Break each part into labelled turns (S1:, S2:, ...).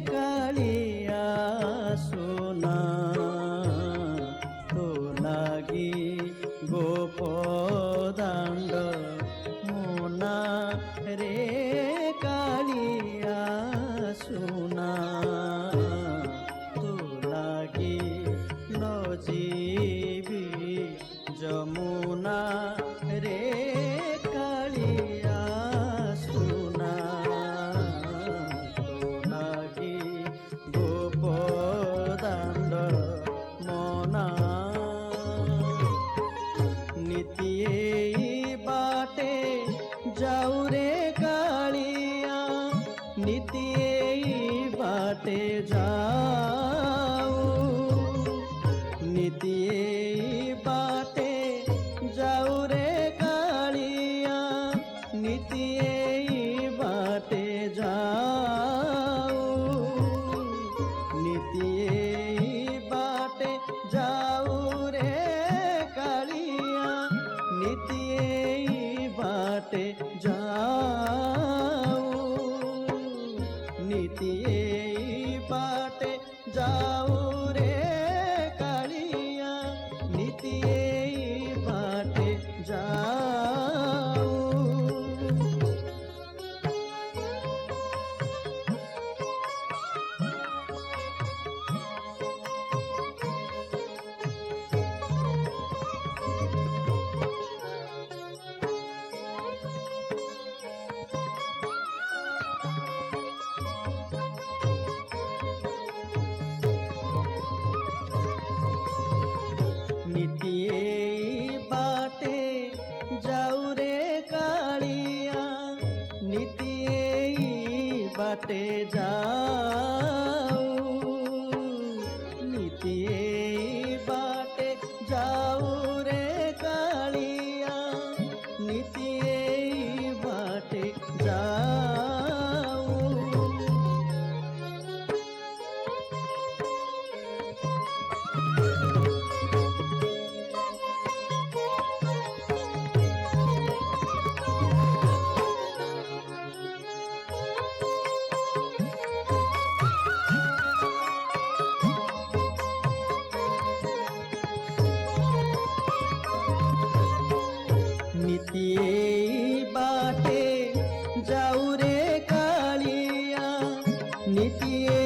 S1: कालिया सोना तो लागी गोपदांड मोना रे कालिया सोना तो लागी नजीबी जमुना रे कालिया सोना तो लागी गोपदांड मोना नितिये बाटे जाऊ रे कालिया नितिये बाटे जाऊ नितिये बाटे जाऊ रे कालिया नितिये बाटे जाऊ नितिये बाटे जाऊ रे कालिया नितिये बाटे जाऊ नितिये बाटे जाऊ रे कालिया नितिये बाटे जाऊ नितिये बाटे जाऊ रे कालिया नितिये बाटे जाऊ नितिये बाटे जाऊ रे कालिया नितिये बाटे जाऊ नितिये बाटे जाऊ रे कालिया नितिये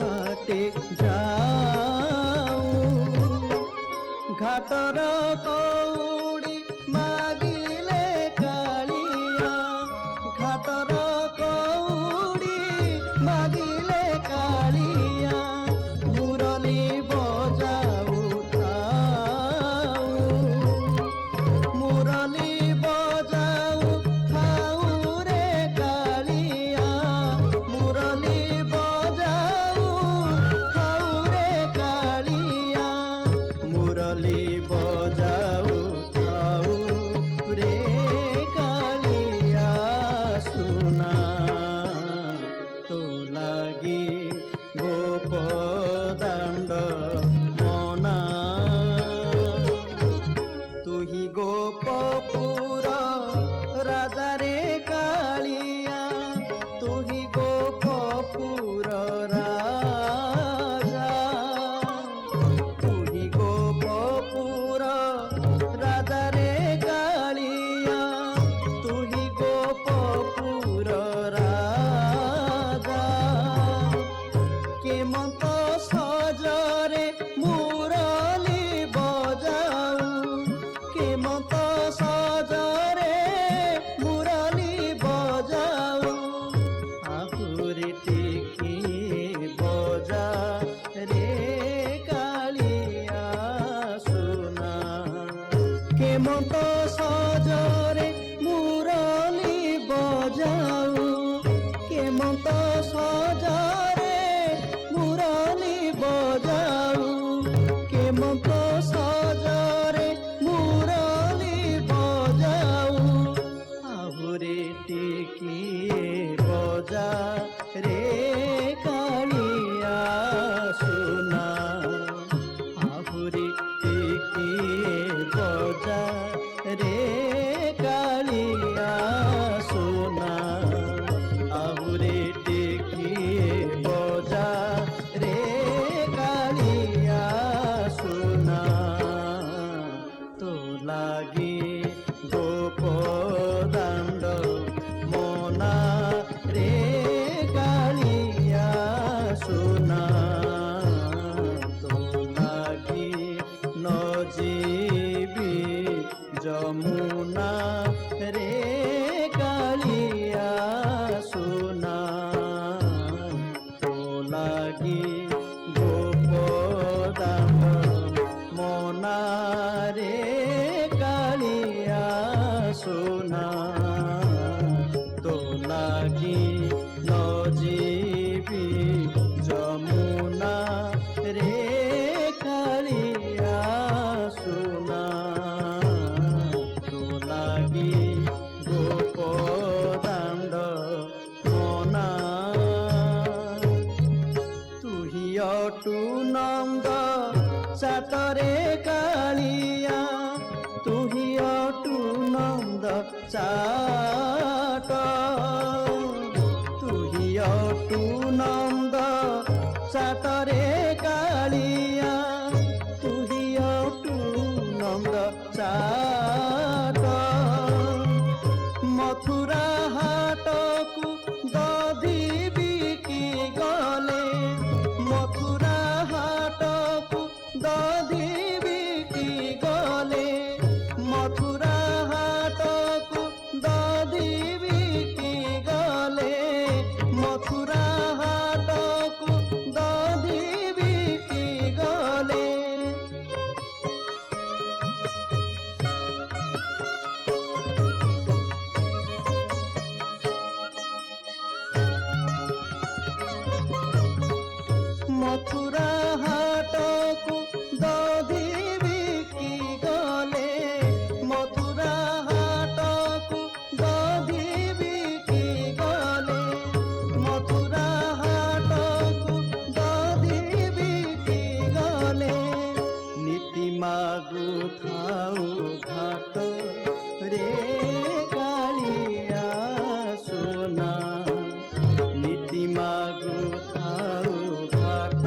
S1: बाटे जाऊ घाटर कौड़ी मागिले कालिया घाटर कौड़ी मागिले कालिया मुरली बजाऊ मुरली बजाऊ खाऊ रे कालिया मुरली बजाऊ खाऊ रे कालिया मुरली बजाऊ खाऊ रे कालिया सुना तो लागी गोपदांड मोना तुही गोपपुर राजा रे कालिया तुही गोपपुर राजा तुही गोपपुर राजा रे कालिया तुही गोपपुर राजा के मत লাগি গোপদাম মনারে কালিয়া সোনা তো লাগি নজিবি যমুনা রে কালিয়া সোনা তো লাগি গোপদাণ্ড মনা তুহি অটু নন্দ চাতরে কালিয়া তুহি অটু নন্দ চাট তুহি অটু নন্দ চাতরে কালিয়া তুহি অটু নন্দ চাট মথুরা হাটকু দধি বিকি গলে মথুরা হাটকু দধি বিকি গলে মথুরা হাটকু দধি বিকি গলে মথুরা হাটকু দধি বিকি গলে মথুরা হাটকু দধি বিকি গলে মথুরা হাটকু দধি বিকি গলে মথুরা হাটকু দধি বিকি গলে নীতি মাগু থাউ ঘাট রে কালিয়া সোনা নীতি মাগু থাউ ঘাট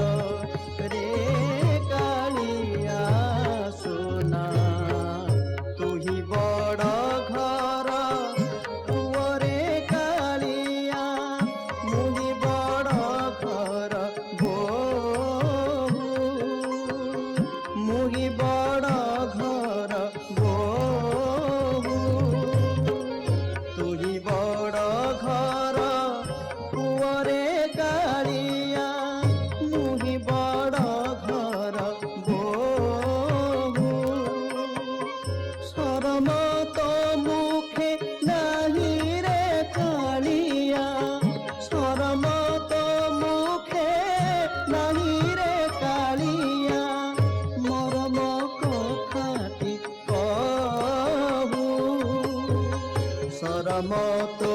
S1: রে কালিয়া সোনা তুহি বড় ঘর পুଅରେ কালিয়া মুহি বড় ঘর ବୋହୂ মুহি বড় ঘর ବୋହୂ তুহি বড় ঘর পুଅରେ কালিয়া মুহি বড় ঘর ବୋହୂ শরম তো মুখে নাহি রে কালিয়া শরম তো মুখে নাহি রে কালিয়া মরম কথাটি কহু শরম তো